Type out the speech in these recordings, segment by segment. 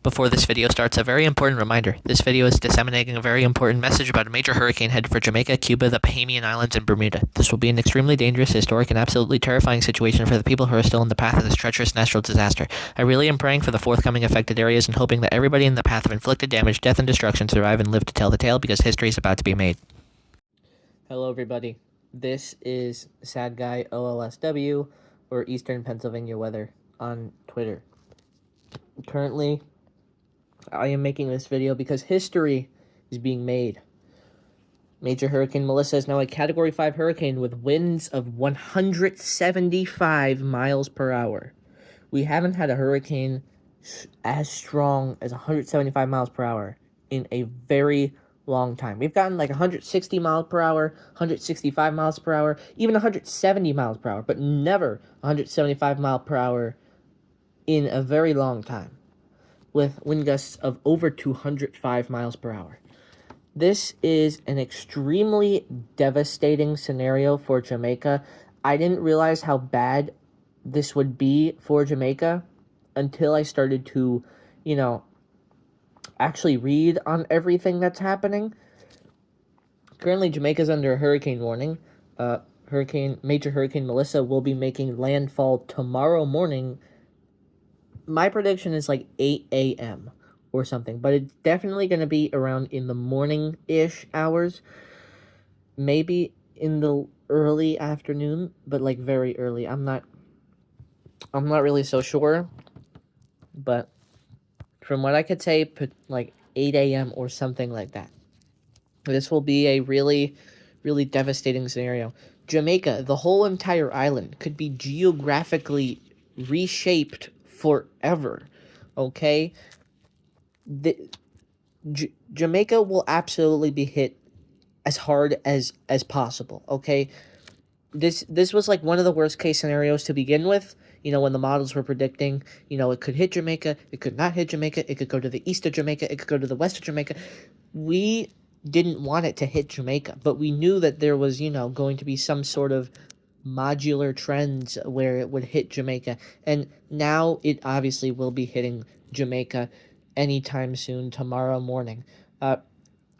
Before this video starts, a very important reminder. This video is disseminating a very important message about a major hurricane headed for Jamaica, Cuba, the Bahamian Islands, and Bermuda. This will be an extremely dangerous, historic, and absolutely terrifying situation for the people who are still in the path of this treacherous natural disaster. I really am praying for the forthcoming affected areas and hoping that everybody in the path of inflicted damage, death, and destruction survive and live to tell the tale because history is about to be made. Hello, everybody. This is Sad Guy OLSW, or Eastern Pennsylvania Weather, on Twitter. Currently, I am making this video because history is being made. Major Hurricane Melissa is now a Category 5 hurricane with winds of 175 miles per hour. We haven't had a hurricane as strong as 175 miles per hour in a very long time. We've gotten like 160 miles per hour, 165 miles per hour, even 170 miles per hour, but never 175 miles per hour in a very long time, with wind gusts of over 205 miles per hour. This is an extremely devastating scenario for Jamaica. I didn't realize how bad this would be for Jamaica until I started to, actually read on everything that's happening. Currently, Jamaica's under a hurricane warning. Major Hurricane Melissa will be making landfall tomorrow morning. My prediction is like 8 a.m. or something, but it's definitely going to be around in the morning-ish hours. Maybe in the early afternoon, but like very early. I'm not really so sure, but from what I could say, like 8 a.m. or something like that. This will be a really, really devastating scenario. Jamaica, the whole entire island, could be geographically reshaped forever, okay? Jamaica will absolutely be hit as hard as possible, okay? This was like one of the worst case scenarios to begin with, when the models were predicting, it could hit Jamaica, it could not hit Jamaica, it could go to the east of Jamaica, it could go to the west of Jamaica. We didn't want it to hit Jamaica, but we knew that there was, going to be some sort of modular trends where it would hit Jamaica, and now it obviously will be hitting Jamaica anytime soon, tomorrow morning.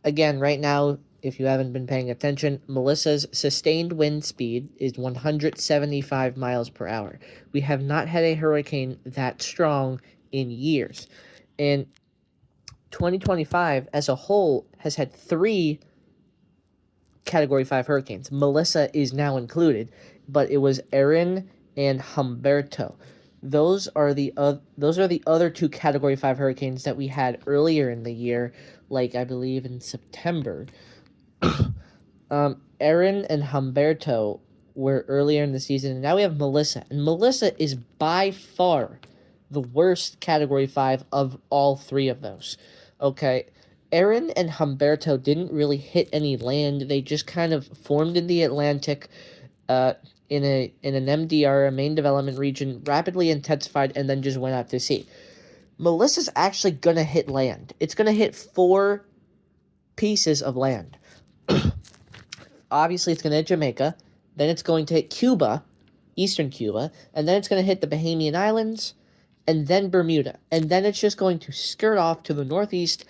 Again, right now, if you haven't been paying attention, Melissa's sustained wind speed is 175 miles per hour. We have not had a hurricane that strong in years, and 2025 as a whole has had 3 Category 5 hurricanes. Melissa is now included, but it was Erin and Humberto. Those are the other 2 Category 5 hurricanes that we had earlier in the year, like I believe in September. Erin and Humberto were earlier in the season, and now we have Melissa. And Melissa is by far the worst Category 5 of all 3 of those. Okay, Erin and Humberto didn't really hit any land. They just kind of formed in the Atlantic, in an MDR, a main development region, rapidly intensified, and then just went out to sea. Melissa's actually gonna hit land. It's gonna hit 4 pieces of land. Obviously, it's gonna hit Jamaica. Then it's going to hit Cuba, eastern Cuba, and then it's gonna hit the Bahamian Islands, and then Bermuda. And then it's just going to skirt off to the northeast,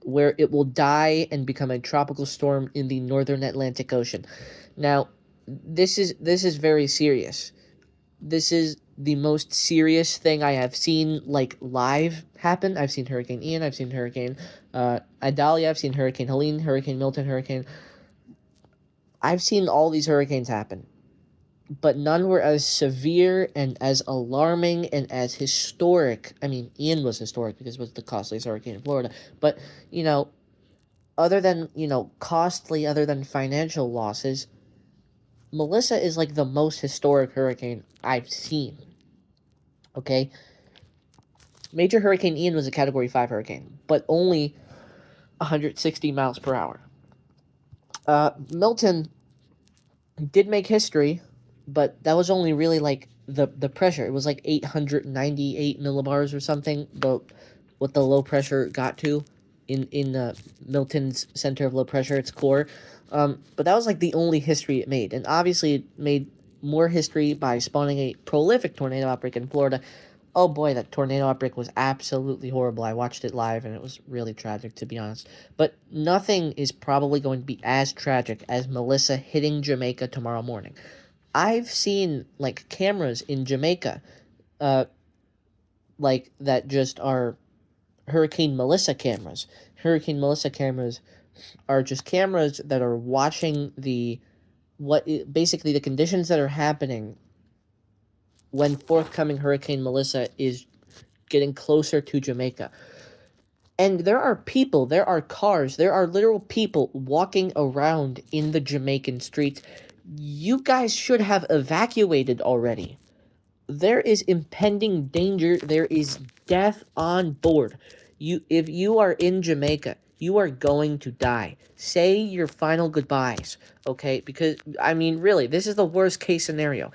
where it will die and become a tropical storm in the northern Atlantic Ocean. Now, this is very serious. This is the most serious thing I have seen, like, live happen. I've seen Hurricane Ian, I've seen Hurricane Idalia, I've seen Hurricane Helene, Hurricane Milton, I've seen all these hurricanes happen, but none were as severe and as alarming and as historic. I mean, Ian was historic because it was the costliest hurricane in Florida, but, other than, costly, other than financial losses, Melissa is like the most historic hurricane I've seen, okay? Major Hurricane Ian was a Category 5 hurricane, but only 160 miles per hour. Milton did make history, but that was only really like the pressure. It was like 898 millibars or something, what the low pressure got to in Milton's center of low pressure, its core. But that was like the only history it made, and obviously it made more history by spawning a prolific tornado outbreak in Florida. Oh boy, that tornado outbreak was absolutely horrible. I watched it live and it was really tragic, to be honest. But nothing is probably going to be as tragic as Melissa hitting Jamaica tomorrow morning. I've seen like cameras in Jamaica, uh, like that just are Hurricane Melissa cameras. Hurricane Melissa cameras are just cameras that are watching basically the conditions that are happening when forthcoming Hurricane Melissa is getting closer to Jamaica. And there are people, there are cars, there are literal people walking around in the Jamaican streets. You guys should have evacuated already. There is impending danger. There is death on board. If you are in Jamaica, you are going to die. Say your final goodbyes, okay? Because, I mean, really, this is the worst case scenario.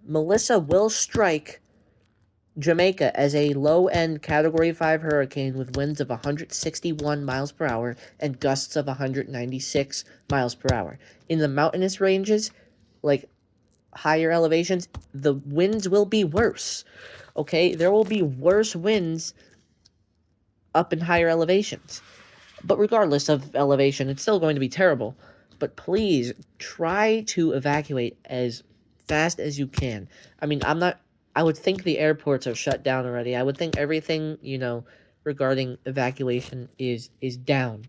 Melissa will strike Jamaica as a low-end Category 5 hurricane with winds of 161 miles per hour and gusts of 196 miles per hour. In the mountainous ranges, like higher elevations, the winds will be worse. Okay? There will be worse winds up in higher elevations. But regardless of elevation, it's still going to be terrible. But please try to evacuate as fast as you can. I mean, I would think the airports are shut down already. I would think everything, regarding evacuation is down.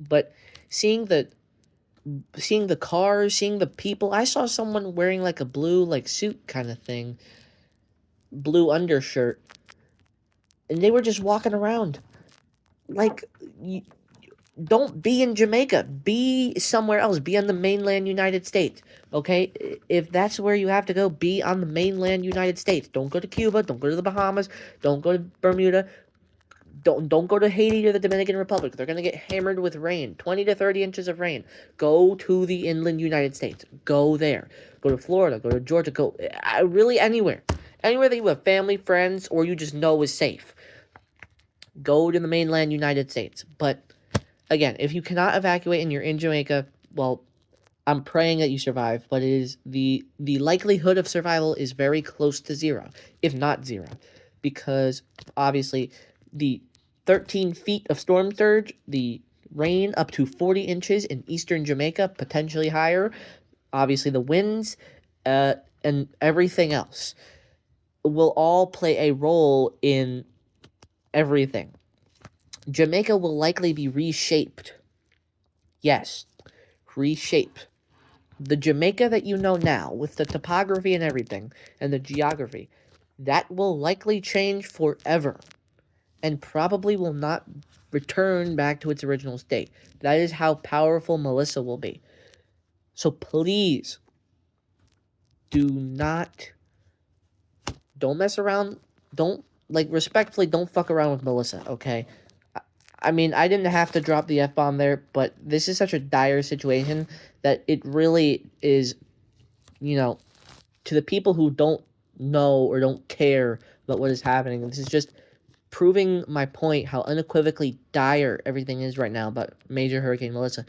But seeing the seeing the cars, seeing the people, I saw someone wearing like a blue like suit kind of thing, blue undershirt, and they were just walking around. Like, don't be in Jamaica. Be somewhere else. Be on the mainland United States. Okay? If that's where you have to go, be on the mainland United States. Don't go to Cuba. Don't go to the Bahamas. Don't go to Bermuda. Don't go to Haiti or the Dominican Republic. They're gonna get hammered with rain. 20 to 30 inches of rain. Go to the inland United States. Go there. Go to Florida. Go to Georgia. Go really anywhere. Anywhere that you have family, friends, or you just know is safe. Go to the mainland United States. But again, if you cannot evacuate and you're in Jamaica, well, I'm praying that you survive, but it is the likelihood of survival is very close to zero, if not zero, because obviously the 13 feet of storm surge, the rain up to 40 inches in eastern Jamaica, potentially higher, obviously the winds, and everything else will all play a role in everything. Jamaica will likely be reshaped. Yes, reshape. The Jamaica that you know now, with the topography and everything, and the geography, that will likely change forever, and probably will not return back to its original state. That is how powerful Melissa will be. So please, don't mess around, respectfully, don't fuck around with Melissa, okay? I mean, I didn't have to drop the F-bomb there, but this is such a dire situation that it really is, to the people who don't know or don't care about what is happening, this is just proving my point how unequivocally dire everything is right now about Major Hurricane Melissa.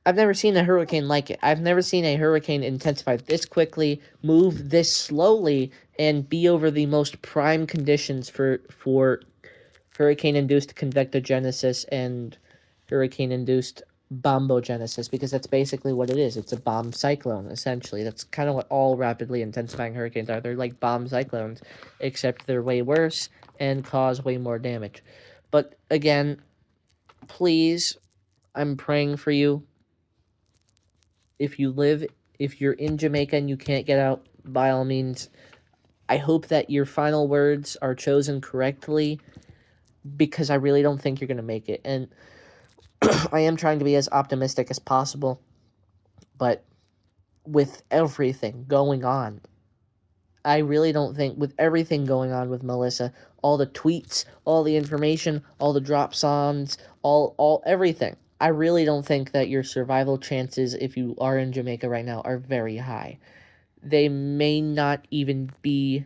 I've never seen a hurricane like it. I've never seen a hurricane intensify this quickly, move this slowly, and be over the most prime conditions for hurricane-induced convectogenesis and hurricane-induced bombogenesis, because that's basically what it is. It's a bomb cyclone, essentially. That's kind of what all rapidly intensifying hurricanes are. They're like bomb cyclones, except they're way worse and cause way more damage. But again, please, I'm praying for you. If you're in Jamaica and you can't get out, by all means, I hope that your final words are chosen correctly, because I really don't think you're going to make it. And I am trying to be as optimistic as possible, but with everything going on, I really don't think, with everything going on with Melissa, all the tweets, all the information, all the drop songs, all everything, I really don't think that your survival chances, if you are in Jamaica right now, are very high. They may not even be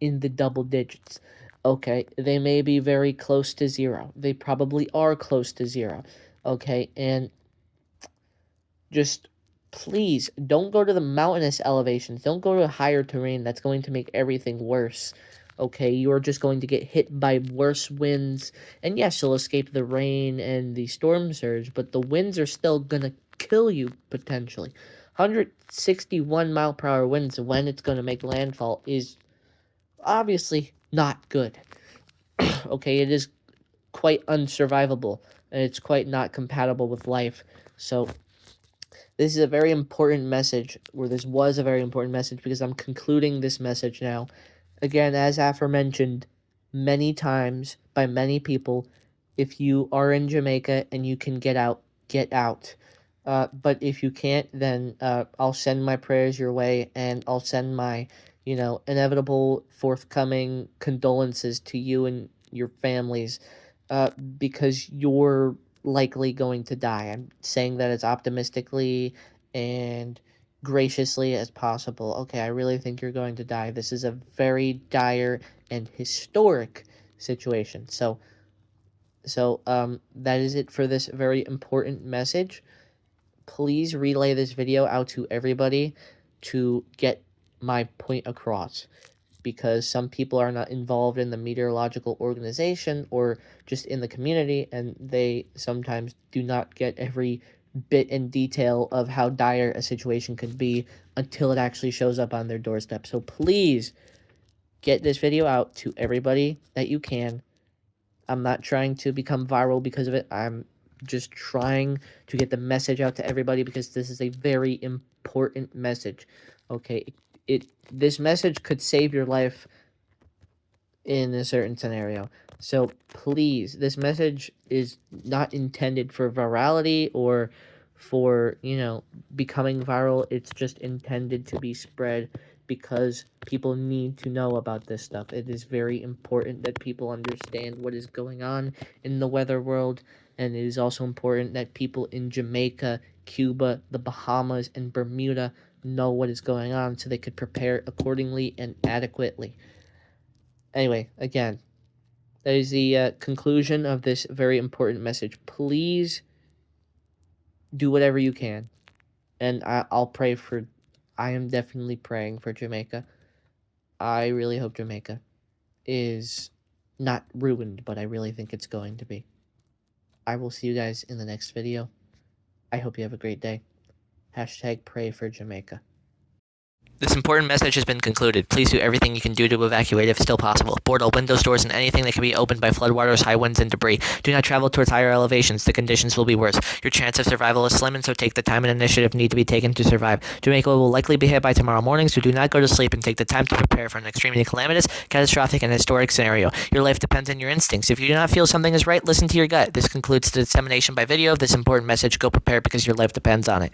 in the double digits. Okay, they may be very close to zero. They probably are close to zero. Okay, and just please don't go to the mountainous elevations. Don't go to higher terrain. That's going to make everything worse. okay? You're just going to get hit by worse winds, and yes, you'll escape the rain and the storm surge, but the winds are still gonna kill you, potentially. 161-mile-per-hour winds when it's gonna make landfall is obviously not good. Okay, it is quite unsurvivable, and it's quite not compatible with life. So this is a very important message, or this was a very important message, because I'm concluding this message now. Again, as aforementioned many times by many people, if you are in Jamaica and you can get out, get out. But if you can't, then I'll send my prayers your way, and I'll send my, inevitable forthcoming condolences to you and your families, because you're likely going to die. I'm saying that as optimistically and graciously as possible. Okay, I really think you're going to die. This is a very dire and historic situation. So that is it for this very important message. Please relay this video out to everybody to get my point across, because some people are not involved in the meteorological organization or just in the community, and they sometimes do not get every bit and detail of how dire a situation could be until it actually shows up on their doorstep. So please get this video out to everybody that you can. I'm not trying to become viral because of it. I'm just trying to get the message out to everybody, because this is a very important message. Okay, this message could save your life in a certain scenario. So please, this message is not intended for virality or for, becoming viral. It's just intended to be spread because people need to know about this stuff. It is very important that people understand what is going on in the weather world, and it is also important that people in Jamaica, Cuba, the Bahamas, and Bermuda know what is going on so they could prepare accordingly and adequately. Anyway, again, that is the conclusion of this very important message. Please do whatever you can, and I'll pray for. I am definitely praying for Jamaica. I really hope Jamaica is not ruined, but I really think it's going to be. I will see you guys in the next video. I hope you have a great day. Hashtag pray for Jamaica. This important message has been concluded. Please do everything you can do to evacuate if still possible. Board all windows, doors, and anything that can be opened by floodwaters, high winds, and debris. Do not travel towards higher elevations. The conditions will be worse. Your chance of survival is slim, and so take the time and initiative need to be taken to survive. Jamaica will likely be hit by tomorrow morning, so do not go to sleep and take the time to prepare for an extremely calamitous, catastrophic, and historic scenario. Your life depends on your instincts. If you do not feel something is right, listen to your gut. This concludes the dissemination by video of this important message. Go prepared because your life depends on it.